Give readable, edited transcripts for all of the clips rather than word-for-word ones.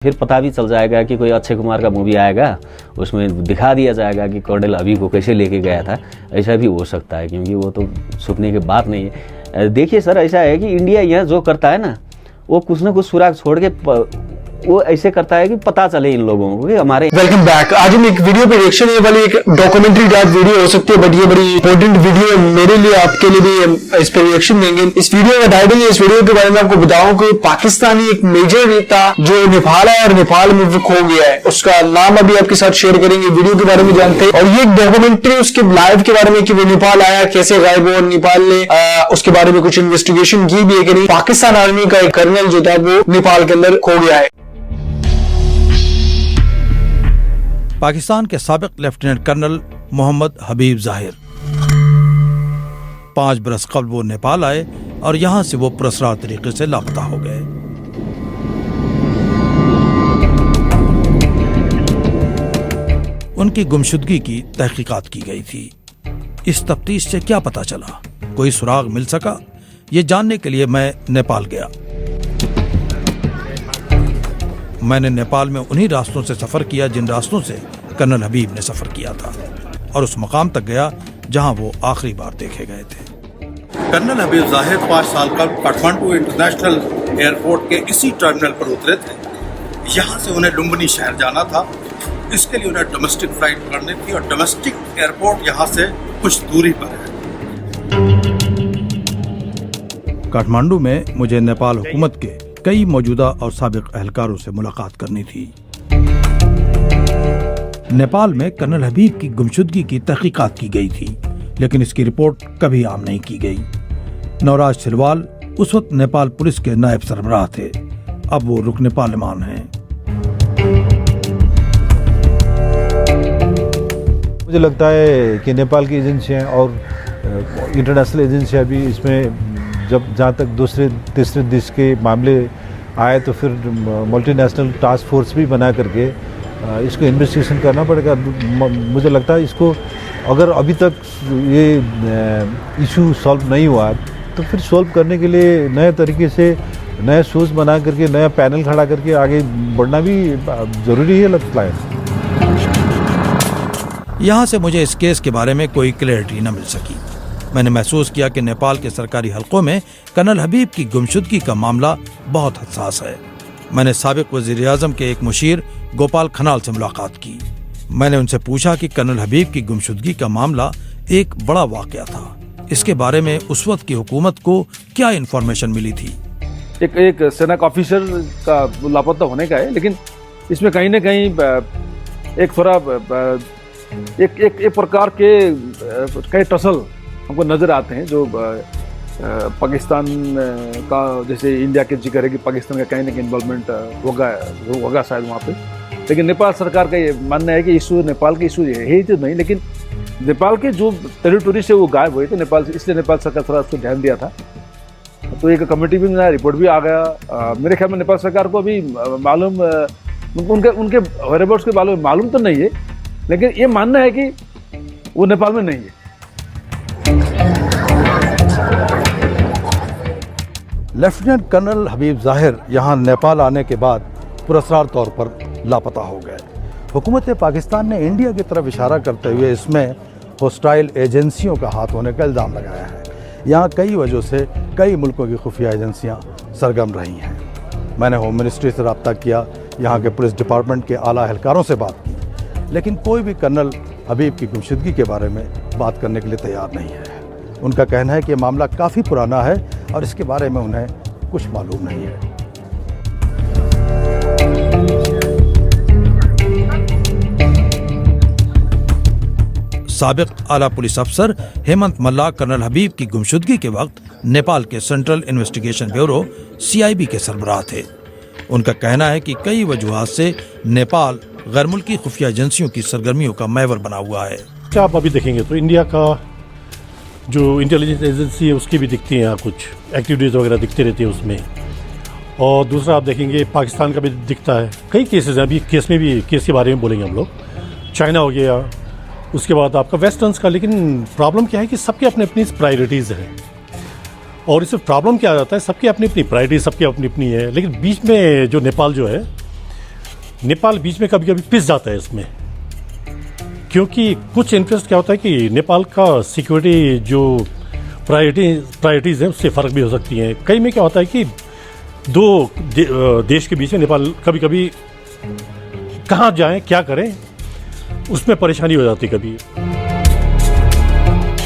फिर पता भी चल जाएगा कि कोई अक्षय कुमार का मूवी आएगा, उसमें दिखा दिया जाएगा कि कर्नल अभी को कैसे लेके गया था। ऐसा भी हो सकता है, क्योंकि वो तो छुपने की बात नहीं है। देखिए सर, ऐसा है कि इंडिया यह जो करता है ना, वो कुछ ना कुछ सुराग छोड़ के वो ऐसे करता है कि पता चले इन लोगों को कि हमारे। Welcome back. आज हम एक वीडियो पे रिएक्शन, ये वाली एक डॉक्यूमेंट्री टाइप वीडियो हो सकती है, बट ये बड़ी इंपॉर्टेंट वीडियो है मेरे लिए, आपके लिए भी इस पर रिएक्शन देंगे। इस वीडियो का टाइटल, इस वीडियो के बारे में आपको बताऊं कि पाकिस्तानी एक मेजर नेता जो नेपाल है और नेपाल में वो खो गया है, उसका नाम अभी आपके साथ शेयर करेंगे। वीडियो के बारे में जानते हैं और ये एक डॉक्यूमेंट्री उसके लाइव के बारे में कि वो नेपाल आया, कैसे गायब हुआ, नेपाल ने उसके बारे में कुछ इन्वेस्टिगेशन की भी है कि नहीं। पाकिस्तान आर्मी का एक कर्नल जो था वो नेपाल के अंदर खो गया है। पाकिस्तान के साबिक लेफ्टिनेंट कर्नल मोहम्मद हबीब जाहिर 5 बरस कबल वो नेपाल आए और यहां से वो पुरस्कार तरीके से लापता हो गए। उनकी गुमशुदगी की तहकीकात की गई थी। इस तफ्तीश से क्या पता चला, कोई सुराग मिल सका? ये जानने के लिए मैं नेपाल गया। मैंने नेपाल में उन्हीं रास्तों से सफर किया जिन रास्तों से कर्नल हबीब ने सफर किया था, और उस मकाम तक गया जहां वो आखिरी बार देखे गए थे। कर्नल हबीब जाहिर 5 साल कबल काठमांडू इंटरनेशनल एयरपोर्ट के इसी टर्मिनल पर उतरे थे। यहां से उन्हें लुम्बिनी शहर जाना था। इसके लिए उन्हें डोमेस्टिक फ्लाइट पकड़नी थी और डोमेस्टिक एयरपोर्ट यहां से कुछ दूरी पर है। काठमांडू में मुझे नेपाल हुकूमत के कई मौजूदा और साबिक एहलकारों से मुलाकात करनी थी। नेपाल में कर्नल हबीब की गुमशुदगी की तहकीकात की गई थी, लेकिन इसकी रिपोर्ट कभी आम नहीं की गई। नवराज सिलवाल उस वक्त नेपाल पुलिस के नायब सरबराह थे, अब वो रुकने पार्लिमान हैं। मुझे लगता है कि नेपाल की एजेंसियां और इंटरनेशनल एजेंसियां भी इसमें, जब जहाँ तक दूसरे तीसरे देश के मामले आए तो फिर मल्टीनेशनल टास्क फोर्स भी बना करके इसको इन्वेस्टिगेशन करना पड़ेगा। मुझे लगता है इसको अगर अभी तक ये इशू सॉल्व नहीं हुआ तो फिर सॉल्व करने के लिए नए तरीके से नए सोच बना करके नया पैनल खड़ा करके आगे बढ़ना भी ज़रूरी है लगता है। यहाँ से मुझे इस केस के बारे में कोई क्लैरिटी न मिल सकी। मैंने महसूस किया कि नेपाल के सरकारी हलकों में कर्नल हबीब की गुमशुदगी का मामला बहुत हसास है। मैंने साबिक वजीर आजम के एक मुशीर गोपाल खनाल से मुलाकात की। मैंने उनसे पूछा कि कर्नल हबीब की गुमशुदगी का मामला एक बड़ा वाकया था, इसके बारे में उस वक्त की हुकूमत को क्या इन्फॉर्मेशन मिली थी। एक सेना का ऑफिसर का लापता होने का है, लेकिन इसमें कहीं न कहीं एक थोड़ा एक प्रकार के कई टसल हमको नज़र आते हैं, जो पाकिस्तान का, जैसे इंडिया के जिक्र है कि पाकिस्तान का कहीं ना कहीं इन्वॉल्वमेंट होगा शायद वहाँ पे। लेकिन नेपाल सरकार का ये मानना है कि इशू नेपाल के इशू है ही तो नहीं, लेकिन नेपाल के जो टेरिटोरी से वो गायब हुए थे नेपाल से, इसलिए नेपाल सरकार थोड़ा उसको ध्यान दिया था। तो एक कमेटी भी बनाया, रिपोर्ट भी आ गया। मेरे ख्याल में नेपाल सरकार को अभी मालूम, उनके वेयरएबल्स के बारे में मालूम तो नहीं है, लेकिन ये मानना है कि वो नेपाल में नहीं है। लेफ्टिनेंट कर्नल हबीब जाहिर यहाँ नेपाल आने के बाद पुरस्कार तौर पर लापता हो गए। हुकूमत पाकिस्तान ने इंडिया की तरफ इशारा करते हुए इसमें होस्टाइल एजेंसियों का हाथ होने का इल्ज़ाम लगाया है। यहाँ कई वजहों से कई मुल्कों की खुफिया एजेंसियाँ सरगर्म रही हैं। मैंने होम मिनिस्ट्री से रब्ता किया, यहाँ के पुलिस डिपार्टमेंट के आला एहलकारों से बात की, लेकिन कोई भी कर्नल हबीब की गुमशुदगी के बारे में बात करने के लिए तैयार नहीं है। उनका कहना है कि मामला काफ़ी पुराना है और इसके बारे में उन्हें कुछ मालूम नहीं है। साबिक आला पुलिस अफसर हेमंत मल्ला कर्नल हबीब की गुमशुदगी के वक्त नेपाल के सेंट्रल इन्वेस्टिगेशन ब्यूरो CIB के सरबराह थे। उनका कहना है कि कई वजूहात से नेपाल गैर मुल्की खुफिया एजेंसियों की सरगर्मियों का महवर बना हुआ है। क्या आप अभी देखेंगे तो इंडिया का जो इंटेलिजेंस एजेंसी है उसकी भी दिखती हैं, यहाँ कुछ एक्टिविटीज़ वगैरह दिखते रहती है उसमें। और दूसरा आप देखेंगे पाकिस्तान का भी दिखता है। कई केसेस हैं, अभी केस के बारे में बोलेंगे हम लोग। चाइना हो गया, उसके बाद आपका वेस्टर्न्स का। लेकिन प्रॉब्लम क्या है कि सबके अपने अपनी प्रायोरिटीज़ हैं, और इससे प्रॉब्लम क्या आ जाता है, सबकी अपनी अपनी प्रायोरिटी, सबकी अपनी अपनी है। लेकिन बीच में जो नेपाल जो है नेपाल बीच में कभी कभी पिस जाता है इसमें, क्योंकि कुछ इंटरेस्ट क्या होता है कि नेपाल का सिक्योरिटी जो प्रायोरिटीज़ हैं उससे फ़र्क भी हो सकती हैं। कई में क्या होता है कि देश के बीच में नेपाल कभी कभी कहाँ जाएं क्या करें उसमें परेशानी हो जाती कभी।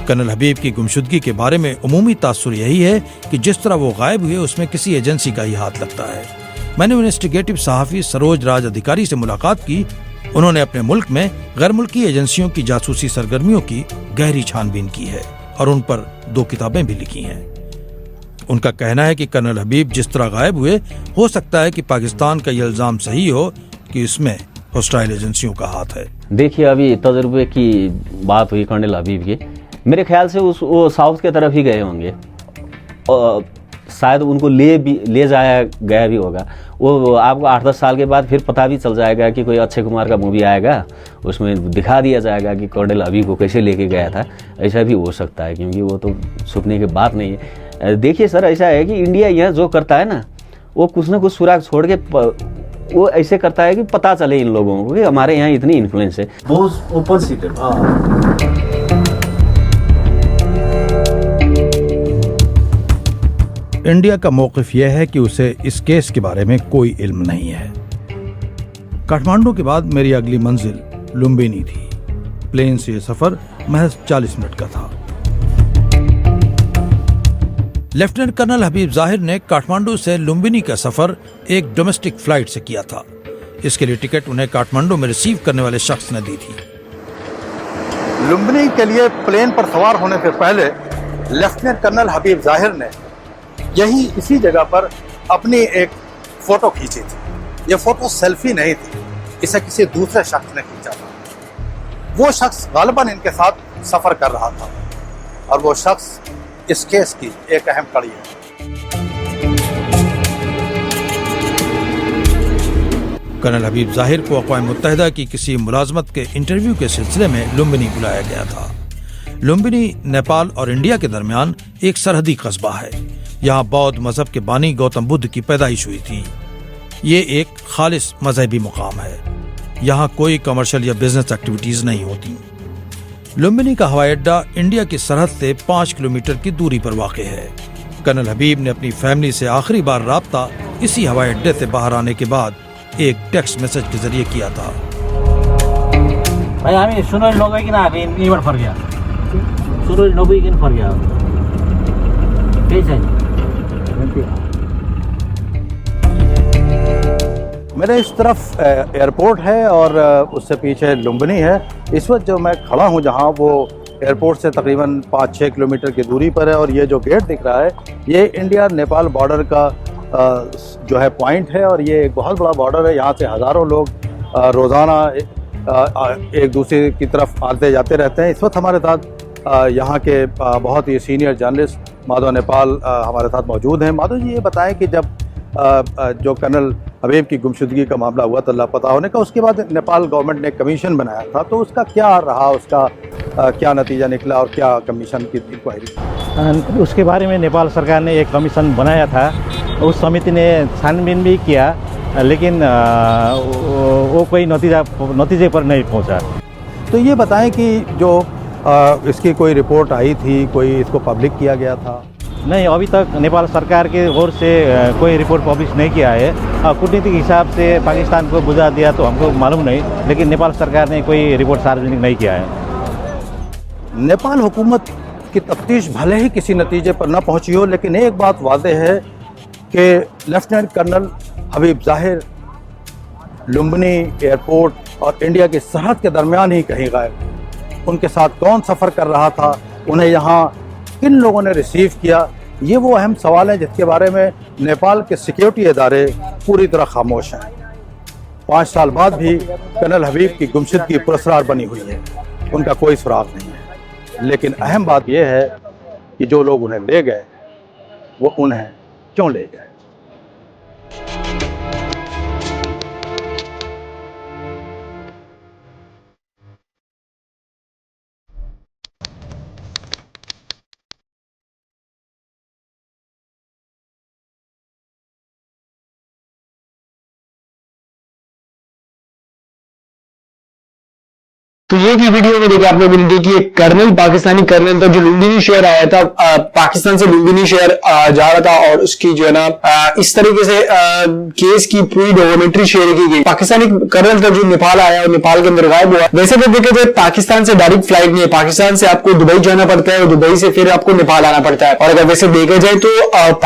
कर्नल हबीब की गुमशुदगी के बारे में उमूमी तासुर यही है कि जिस तरह वो गायब हुए उसमें किसी एजेंसी का ही हाथ लगता है। मैंने इन्वेस्टिगेटिव सहाफ़ी सरोज राज अधिकारी से मुलाकात की। उन्होंने अपने मुल्क में गैर मुल्की एजेंसियों की जासूसी सरगर्मियों की गहरी छानबीन की है और उन पर 2 किताबें भी लिखी हैं। उनका कहना है कि कर्नल हबीब जिस तरह गायब हुए, हो सकता है कि पाकिस्तान का यह इल्जाम सही हो कि इसमें हॉस्टाइल एजेंसियों का हाथ है। देखिए, अभी तजुर्बे की बात हुई कर्नल हबीब की, मेरे ख्याल से वो साउथ की तरफ ही गए होंगे और शायद उनको ले जाया गया भी होगा। वो आपको 8-10 साल के बाद फिर पता भी चल जाएगा कि कोई अक्षय कुमार का मूवी आएगा, उसमें दिखा दिया जाएगा कि कर्नल हबीब को कैसे लेके गया था। ऐसा भी हो सकता है, क्योंकि वो तो छुपने की बात नहीं है। देखिए सर, ऐसा है कि इंडिया यहाँ जो करता है ना, वो कुछ ना कुछ सुराग छोड़ के वो ऐसे करता है कि पता चले इन लोगों को कि हमारे यहाँ इतनी इन्फ्लुएंस है। बहुत ओपन सीटेड। इंडिया का मौक़िफ़ यह है कि उसे इस केस के बारे में कोई इल्म नहीं है। काठमांडू के बाद मेरी अगली मंजिल लुम्बिनी थी। प्लेन से यह सफर महज 40 मिनट का था। लेफ्टिनेंट कर्नल हबीब ज़ाहिर ने काठमांडू से लुम्बिनी का सफर एक डोमेस्टिक फ्लाइट से किया था। इसके लिए टिकट उन्हें काठमांडू में रिसीव करने वाले शख्स ने दी थी। लुम्बिनी के लिए प्लेन पर सवार होने से पहले लेफ्टिनेंट कर्नल हबीब ज़ाहिर ने इसी जगह पर अपनी एक फोटो खींची थी। ये फोटो सेल्फी नहीं थी, इसे किसी दूसरे शख्स ने खींचा था। वो शख्स गालिबन इनके साथ सफर कर रहा था और वो शख्स इस केस की एक अहम कड़ी है। कर्नल हबीब ज़ाहिर को अक़वाम मुत्तहिदा की किसी मुलाजमत के इंटरव्यू के सिलसिले में लुम्बिनी बुलाया गया था। लुम्बिनी नेपाल और इंडिया के दरमियान एक सरहदी कस्बा है। यहाँ बौद्ध मजहब के बानी गौतम बुद्ध की पैदाइश हुई थी। ये एक खालिस मजहबी मुकाम है। यहाँ कोई कमर्शियल या बिजनेस एक्टिविटीज नहीं होती। लुम्बिनी का हवाई अड्डा इंडिया की सरहद से 5 किलोमीटर की दूरी पर वाक़ है। कर्नल हबीब ने अपनी फैमिली से आखिरी बार राब्ता इसी हवाई अड्डे से बाहर आने के बाद एक टेक्स्ट मैसेज के जरिए किया था। भाई हामी सुनोइ नगइकन हामी यहीँबाट फर्क्या, सुनोइ नगइकन फर्क्या हो, केही छैन। मेरे इस तरफ एयरपोर्ट है और उससे पीछे लुम्बिनी है। इस वक्त जो मैं खड़ा हूँ जहाँ, वो एयरपोर्ट से तकरीबन 5-6 किलोमीटर की दूरी पर है और ये जो गेट दिख रहा है ये इंडिया नेपाल बॉर्डर का जो है पॉइंट है और ये एक बहुत बड़ा बॉर्डर है। यहाँ से हज़ारों लोग रोज़ाना एक दूसरे की तरफ आते जाते रहते हैं। इस वक्त हमारे साथ यहाँ के बहुत ही सीनियर जर्नलिस्ट माधव नेपाल हमारे साथ मौजूद हैं। माधव जी, ये बताएं कि जब जो कर्नल हबीब की गुमशुदगी का मामला हुआ था लापता होने का, उसके बाद नेपाल गवर्नमेंट ने एक कमीशन बनाया था, तो उसका क्या रहा, उसका क्या नतीजा निकला और क्या कमीशन की इंक्वायरी? उसके बारे में नेपाल सरकार ने एक कमीशन बनाया था। उस समिति ने छानबीन भी किया, लेकिन वो कोई नतीजे पर नहीं पहुंचा। तो ये बताएं कि जो इसकी कोई रिपोर्ट आई थी, कोई इसको पब्लिक किया गया था? नहीं, अभी तक नेपाल सरकार के ओर से कोई रिपोर्ट पब्लिश नहीं किया है। कूटनीतिक हिसाब से पाकिस्तान को बुझा दिया तो हमको मालूम नहीं, लेकिन नेपाल सरकार ने कोई रिपोर्ट सार्वजनिक नहीं किया है। नेपाल हुकूमत की तफ्तीश भले ही किसी नतीजे पर न पहुंची हो, लेकिन एक बात वाज़ेह है कि लेफ्टिनेंट कर्नल हबीब ज़ाहिर लुम्बिनी एयरपोर्ट और इंडिया की सरहद के दरमियान ही कहीं गायब। उनके साथ कौन सफ़र कर रहा था, उन्हें यहाँ किन लोगों ने रिसीव किया, ये वो अहम सवाल हैं जिसके बारे में नेपाल के सिक्योरिटी इदारे पूरी तरह खामोश हैं। 5 साल बाद भी कर्नल हबीब की गुमशुदगी पुरस्कार बनी हुई है, उनका कोई सुराग नहीं है। लेकिन अहम बात यह है कि जो लोग उन्हें ले गए वो उन्हें क्यों ले गए। तो ये की वीडियो में देखा आप लोगों ने देखी एक कर्नल, पाकिस्तानी कर्नल था जो लुम्बिनी शहर आया था, पाकिस्तान से लुम्बिनी शहर जा रहा था और उसकी जो है ना इस तरीके से केस की पूरी डॉक्यूमेंट्री शेयर की गई। पाकिस्तानी कर्नल था जो नेपाल आया और नेपाल के अंदर गायब हुआ। वैसे तो देखा जाए पाकिस्तान से डायरेक्ट फ्लाइट नहीं है, पाकिस्तान से आपको दुबई जाना पड़ता है और दुबई से फिर आपको नेपाल आना पड़ता है। और अगर वैसे देखा जाए तो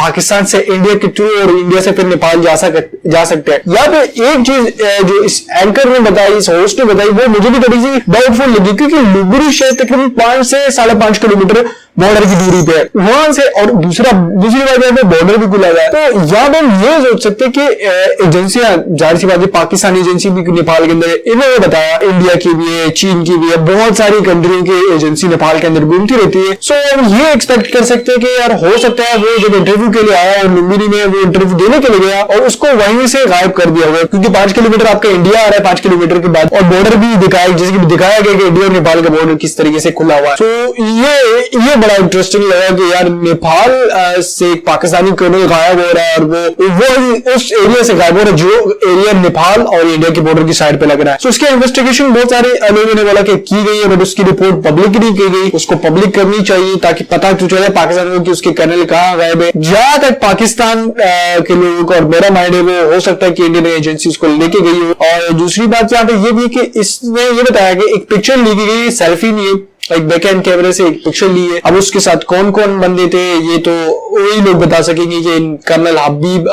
पाकिस्तान से इंडिया के थ्रू और इंडिया से फिर नेपाल जा सकते हैं। यहाँ पे एक चीज जो इस एंकर ने बताई, इस होस्ट ने बताई, वो मुझे भी थोड़ी सी डाउटफुल लगी, क्योंकि लुम्बिनी शहर तकरीबन 5 से 5.5 किलोमीटर बॉर्डर की दूरी पे है वहां से, और दूसरी बात है बॉर्डर भी खुला हुआ है। तो यहाँ पे हम ये सोच सकते हैं कि एजेंसियां, जाहिर सी बात है पाकिस्तानी एजेंसी भी नेपाल के अंदर है, इन्होंने बताया इंडिया की भी है, चीन की भी है, बहुत सारी कंट्रियों की एजेंसी नेपाल के अंदर घूमती रहती है। सो हम ये एक्सपेक्ट कर सकते हैं कि यार हो सकता है वो जब इंटरव्यू के लिए आया और लुम्बिनी में वो इंटरव्यू देने के लिए गया और उसको वहीं से गायब कर दिया हुआ, क्योंकि 5 किलोमीटर आपका इंडिया आ रहा है 5 किलोमीटर के बाद, और बॉर्डर भी दिखाया, जैसे कि दिखाया गया कि इंडिया और नेपाल का बॉर्डर किस तरीके से खुला हुआ है। तो ये बड़ा इंटरेस्टिंग लगा कि यार नेपाल से एक पाकिस्तानी कर्नल गायब हो रहा है और वो उस एरिया से गायब हो रहा है जो एरिया नेपाल और इंडिया के बॉर्डर की साइड पे लग रहा है। तो उसकी इन्वेस्टिगेशन बहुत सारे लोगों ने बोला कि की गई है, बट उसकी रिपोर्ट पब्लिक नहीं की गई, उसको पब्लिक करनी चाहिए ताकि पता तो चले पाकिस्तान को कि उसके कर्नल कहां गायब है। जहां तक पाकिस्तान के लोगों का और मेरा माइंड है वो हो सकता है कि इंडियन एजेंसी उसको लेके गई हो। और दूसरी बात यहाँ पे ये भी कि इसने ये बताया कि एक पिक्चर ली गई, सेल्फी नहीं है, एक बैकएंड कैमरे से एक पिक्चर ली है। अब उसके साथ कौन कौन बंदे थे ये तो वही लोग बता सकेंगे कि कर्नल हबीब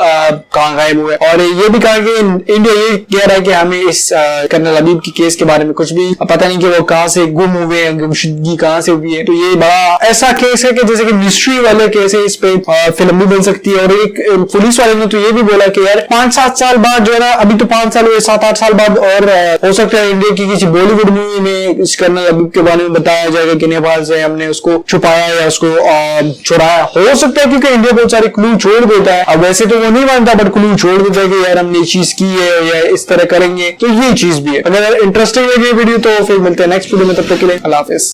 कहां गायब हुए। और ये भी कहा कि इंडिया ये कह रहा है कि हमें इस कर्नल हबीब की केस के बारे में कुछ भी पता नहीं कि वो कहां से गुम हुए हैं, गुमशुदगी कहां से हुई है। तो ये बड़ा ऐसा केस है कि जैसे कि मिस्ट्री वाले केस है, इस पे फिल्म भी बन सकती है। और एक पुलिस वाले ने तो ये भी बोला कि यार 5-7 साल बाद जो है ना, अभी तो 5 साल हुए, 7-8 साल बाद और हो सकता है इंडिया की किसी बॉलीवुड मूवी में इस कर्नल हबीब के बारे में बताया जाएगा कि नेपाल से हमने उसको छुपाया या उसको छुड़ाया। हो सकता है क्योंकि इंडिया बहुत सारे क्लू छोड़ देता है। अब वैसे तो वो नहीं मानता, बट क्लू छोड़ देता है कि यार हमने ये चीज की है या इस तरह करेंगे। तो ये चीज भी है। अगर इंटरेस्टिंग लगे वीडियो तो फिर मिलते हैं नेक्स्ट वीडियो में, तब तक के लिए अल्लाह हाफिज।